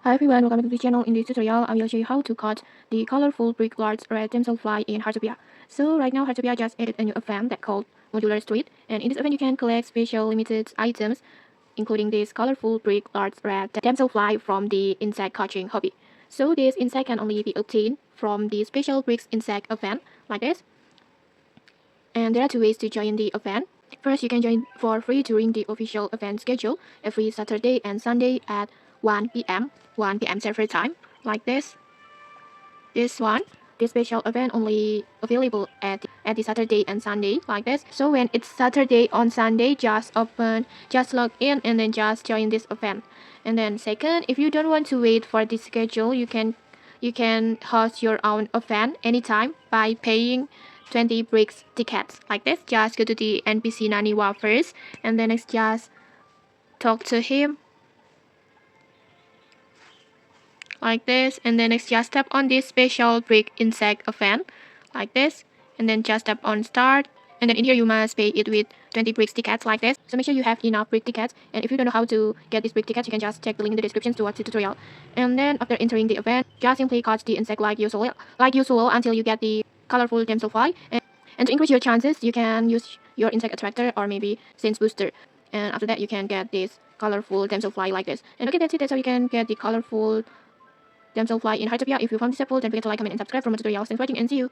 Hi everyone, welcome to the channel. In this tutorial, I will show you how to cut the colorful brick large red Damselfly in Heartopia. So right now, Heartopia just added a new event that called Modular Streets, and in this event you can collect special limited items, including this colorful brick large red Damselfly from the insect catching hobby. So this insect can only be obtained from the special bricks insect event like this. And there are two ways to join the event. First, you can join for free during the official event schedule every Saturday and Sunday at 1 p.m. Server time, like this. This one, this special event only available at the Saturday and Sunday, like this. So when it's Saturday on Sunday, just log in and then just join this event. And then second, if you don't want to wait for this schedule, you can host your own event anytime by paying 20 bricks tickets like this. Just go to the NPC Naniwa first, and then next just talk to him like this, and then next just tap on this special brick insect event like this, and then just tap on start, and then in here you must pay it with 20 bricks tickets like this. So make sure you have enough brick tickets, and if you don't know how to get these brick tickets, you can just check the link in the description to watch the tutorial. And then after entering the event, just simply catch the insect like usual until you get the colorful Damselfly. And to increase your chances, you can use your insect attractor or maybe sense booster, and after that you can get this colorful Damselfly like this. And okay, that's it. That's how you can get the colorful Damselfly in Heartopia. If you found this helpful, don't forget to like, comment, and subscribe for more tutorials. Thanks for watching, and see you!